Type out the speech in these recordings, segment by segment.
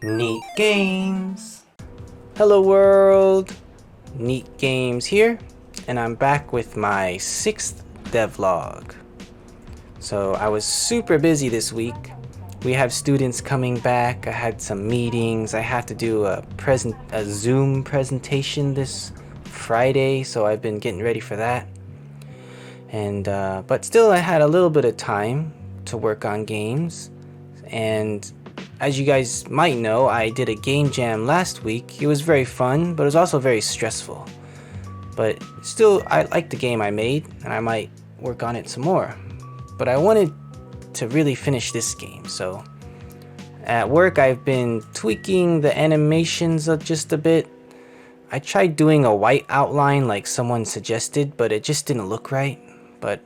Neat Games. Hello world, Neat Games here, and I'm back with my 6th devlog. So I was super busy this week. We have students coming back, I had some meetings, I had to do a Zoom presentation this Friday, so I've been getting ready for that. And but still I had a little bit of time to work on games, and as you guys might know, I did a game jam last week. It was very fun, but it was also very stressful. But still, I liked the game I made, and I might work on it some more. But I wanted to really finish this game, so at work I've been tweaking the animations just a bit. I tried doing a white outline like someone suggested, but it just didn't look right. But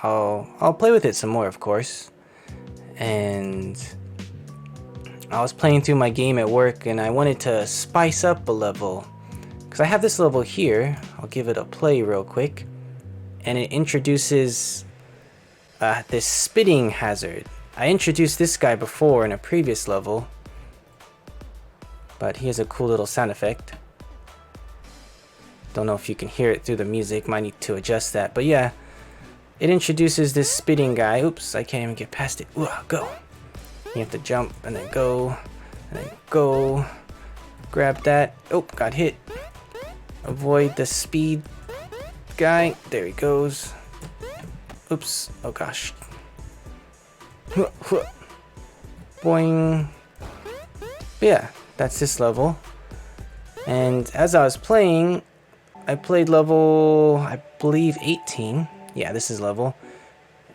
I'll play with it some more, of course. And I was playing through my game at work and I wanted to spice up a level, because I have this level here. I'll give it a play real quick, and it introduces this spitting hazard. I introduced this guy before in a previous level, but he has a cool little sound effect. Don't know if you can hear it through the music, might need to adjust that, but yeah, it introduces this spitting guy. Oops, I can't even get past it. Ooh, go. You have to jump and then go, and then go. Grab that. Oh, got hit. Avoid the speed guy. There he goes. Oops. Oh gosh. Boing. But yeah, that's this level. And as I was playing, I played level, I believe 18. Yeah, this is level.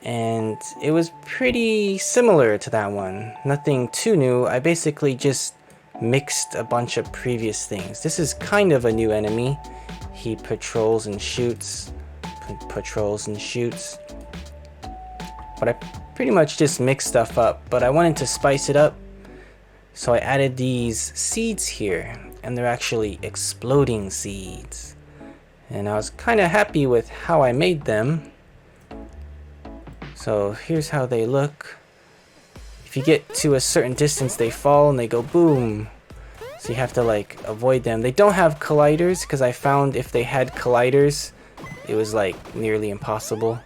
And it was pretty similar to that one. Nothing too new. I basically just mixed a bunch of previous things. This is kind of a new enemy. He patrols and shoots. Patrols and shoots. But I pretty much just mixed stuff up. But I wanted to spice it up, so I added these seeds here. And they're actually exploding seeds. And I was kind of happy with how I made them. So here's how they look. If you get to a certain distance, they fall and they go boom. So you have to like avoid them. They don't have colliders, because I found if they had colliders, it was like nearly impossible.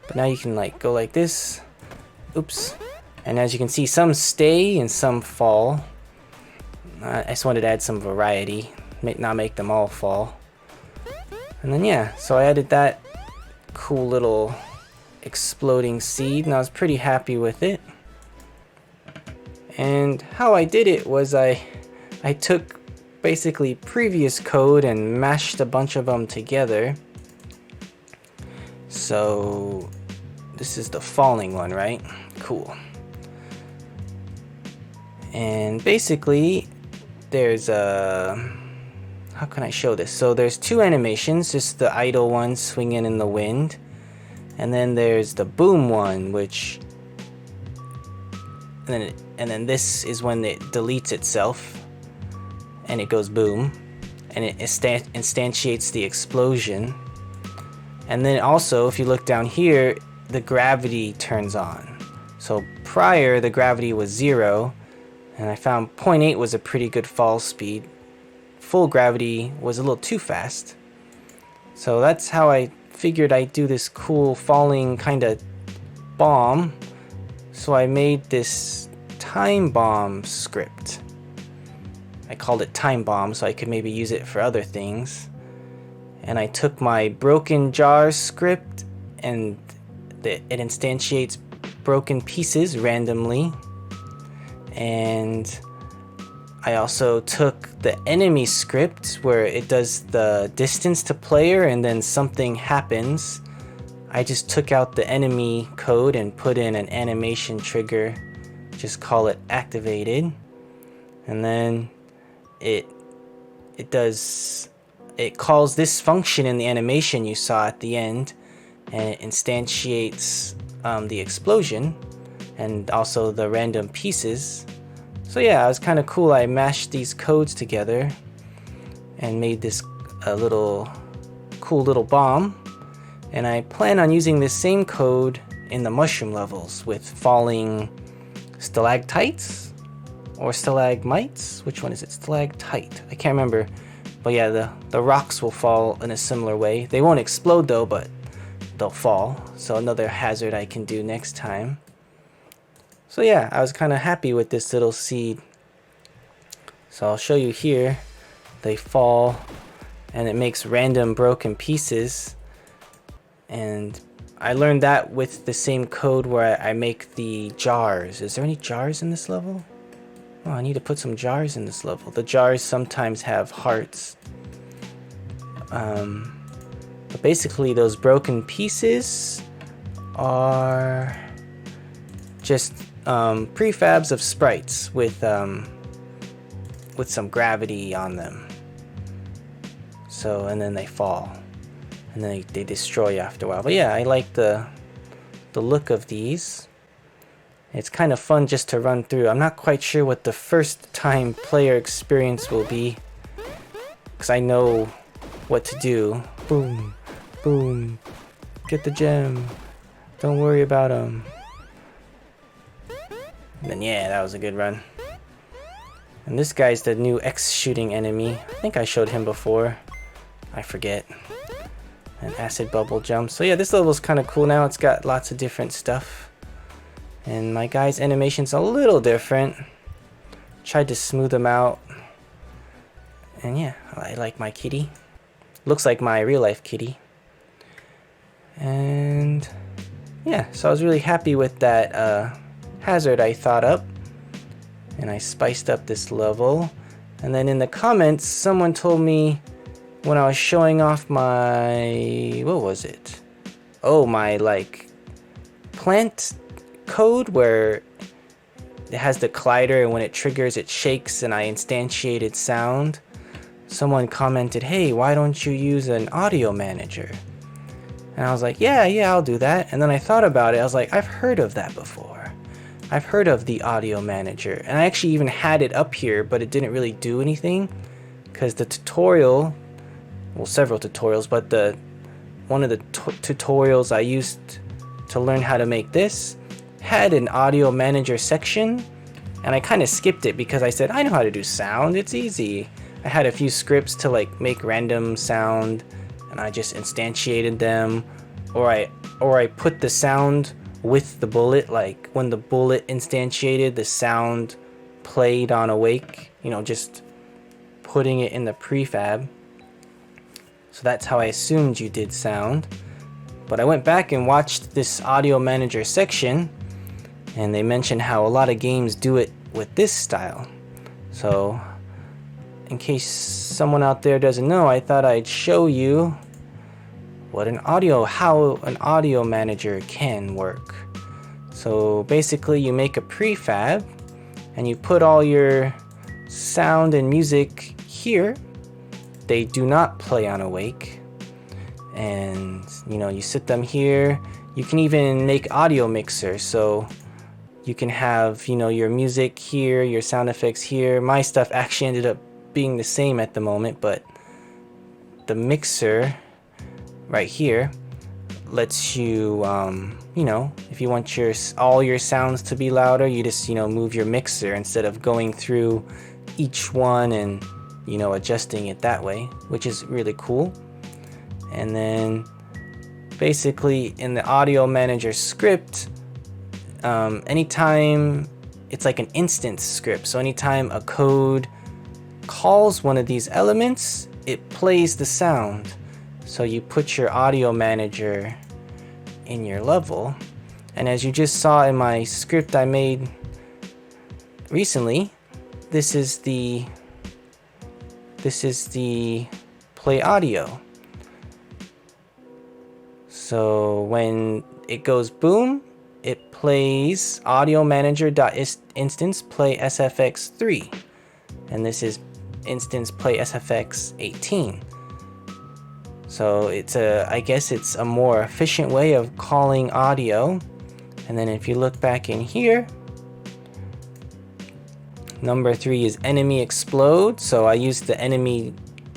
But now you can like go like this. Oops. And as you can see, some stay and some fall. I just wanted to add some variety, not make them all fall. And then yeah, so I added that cool little exploding seed, and I was pretty happy with it. And how I did it was I took basically previous code and mashed a bunch of them together. So this is the falling one, right? Cool. And basically there's how can I show this? So there's two animations, just the idle one swinging in the wind. And then there's the boom one, which, and then this is when it deletes itself, and it goes boom, and it instantiates the explosion. And then also, if you look down here, the gravity turns on. So prior, the gravity was 0, and I found 0.8 was a pretty good fall speed. Full gravity was a little too fast. So that's how I figured I'd do this cool falling kind of bomb. So I made this time bomb script. I called it time bomb so I could maybe use it for other things. And I took my broken jar script, and it instantiates broken pieces randomly. And I also took the enemy script where it does the distance to player and then something happens. I just took out the enemy code and put in an animation trigger. Just call it activated. And then it calls this function in the animation you saw at the end, and it instantiates the explosion and also the random pieces. So yeah, it was kind of cool. I mashed these codes together and made this cool little bomb. And I plan on using this same code in the mushroom levels with falling stalactites or stalagmites. Which one is it? Stalactite. I can't remember. But yeah, the rocks will fall in a similar way. They won't explode though, but they'll fall. So another hazard I can do next time. So yeah, I was kind of happy with this little seed. So I'll show you here. They fall and it makes random broken pieces. And I learned that with the same code where I make the jars. Is there any jars in this level? Oh, I need to put some jars in this level. The jars sometimes have hearts. But basically those broken pieces are just prefabs of sprites with some gravity on them. So, and then they fall. And then they destroy you after a while. But yeah, I like the look of these. It's kind of fun just to run through. I'm not quite sure what the first time player experience will be, because I know what to do. Boom, boom, get the gem. Don't worry about them. And then yeah, that was a good run. And this guy's the new X shooting enemy. I think I showed him before. I forget. An acid bubble jump. So yeah, this level's kind of cool now. It's got lots of different stuff. And my guy's animation's a little different. Tried to smooth them out. And yeah, I like my kitty. Looks like my real life kitty. And yeah, so I was really happy with that hazard I thought up. And I spiced up this level. And then in the comments, someone told me when I was showing off my, what was it? Oh, my like plant code where it has the collider and when it triggers it shakes and I instantiated sound. Someone commented, hey, why don't you use an audio manager? And I was like, yeah, I'll do that. And then I thought about it. I was like, I've heard of that before. I've heard of the audio manager. And I actually even had it up here, but it didn't really do anything because the tutorial, well, several tutorials, but one of the tutorials I used to learn how to make this had an audio manager section, and I kind of skipped it because I said I know how to do sound, it's easy. I had a few scripts to like make random sound and I just instantiated them, or I put the sound with the bullet, like when the bullet instantiated, the sound played on awake, you know, just putting it in the prefab. So that's how I assumed you did sound. But I went back and watched this audio manager section, and they mentioned how a lot of games do it with this style. So in case someone out there doesn't know, I thought I'd show you how an audio manager can work. So basically you make a prefab and you put all your sound and music here. They do not play on awake. And you know, you sit them here. You can even make audio mixer, so you can have, you know, your music here, your sound effects here. My stuff actually ended up being the same at the moment, but the mixer right here lets you, you know, if you want all your sounds to be louder, you just, you know, move your mixer instead of going through each one and, you know, adjusting it that way, which is really cool. And then basically in the audio manager script, anytime it's like an instance script, so anytime a code calls one of these elements, it plays the sound. So you put your audio manager in your level, and as you just saw in my script I made recently, this is the play audio. So when it goes boom, it plays audio manager.instance play sfx3, and this is instance play sfx18. So I guess it's a more efficient way of calling audio. And then if you look back in here, number 3 is enemy explode. So I used the enemy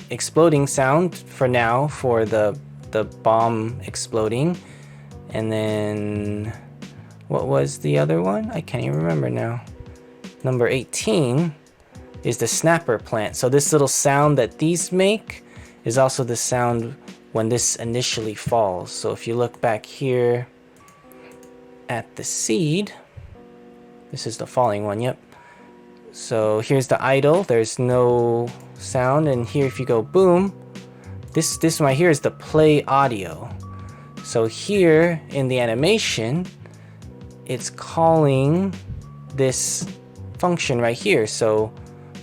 exploding sound for now for the bomb exploding. And then what was the other one? I can't even remember now. number 18 is the snapper plant. So this little sound that these make is also the sound when this initially falls. So if you look back here at the seed, this is the falling one, yep. So here's the idle, there's no sound, and here if you go boom, this one right here is the play audio. So here in the animation, it's calling this function right here. So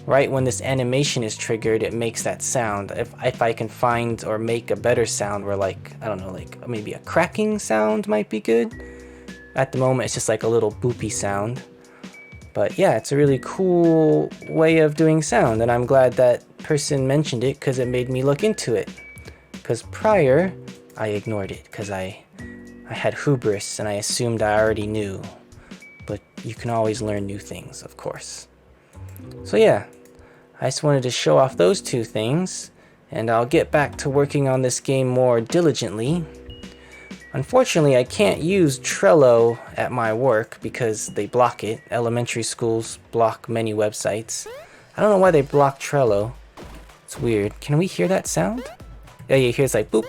right when this animation is triggered, it makes that sound. If I can find or make a better sound where, like, I don't know, like maybe a cracking sound might be good. At the moment, it's just like a little boopy sound. But yeah, it's a really cool way of doing sound, and I'm glad that person mentioned it because it made me look into it. Because prior, I ignored it because I had hubris and I assumed I already knew. But you can always learn new things, of course. So yeah, I just wanted to show off those two things, and I'll get back to working on this game more diligently. Unfortunately, I can't use Trello at my work because they block it. Elementary schools block many websites. I don't know why they block Trello. It's weird. Can we hear that sound? Yeah, you hear it's like boop.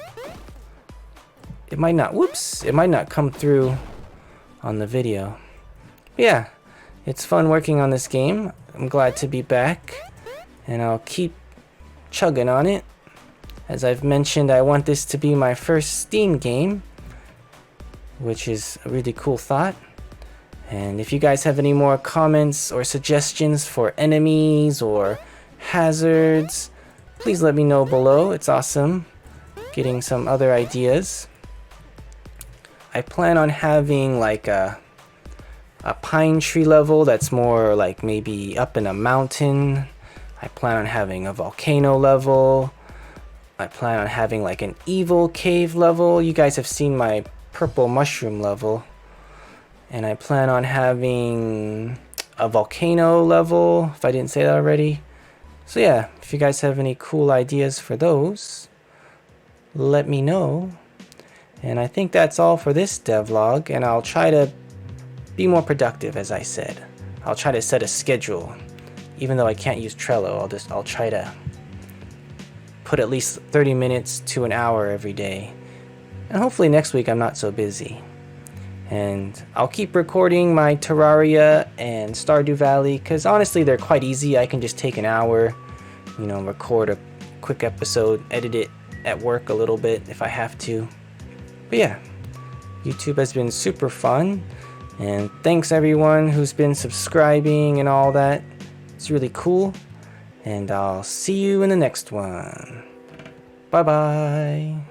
It might not, whoops, it might not come through on the video. But yeah, it's fun working on this game. I'm glad to be back, and I'll keep chugging on it. As I've mentioned, I want this to be my first Steam game, which is a really cool thought. And if you guys have any more comments or suggestions for enemies or hazards, please let me know below. It's awesome getting some other ideas. I plan on having like a pine tree level that's more like maybe up in a mountain. I plan on having a volcano level. I plan on having like an evil cave level. You guys have seen my purple mushroom level. And I plan on having a volcano level, if I didn't say that already. So yeah, if you guys have any cool ideas for those, let me know. And I think that's all for this devlog, and I'll try to be more productive, as I said. I'll try to set a schedule. Even though I can't use Trello, I'll try to put at least 30 minutes to an hour every day. And hopefully next week I'm not so busy. And I'll keep recording my Terraria and Stardew Valley, because honestly they're quite easy. I can just take an hour, you know, record a quick episode, edit it at work a little bit if I have to. But yeah, YouTube has been super fun, and thanks everyone who's been subscribing and all that. It's really cool, and I'll see you in the next one. Bye bye.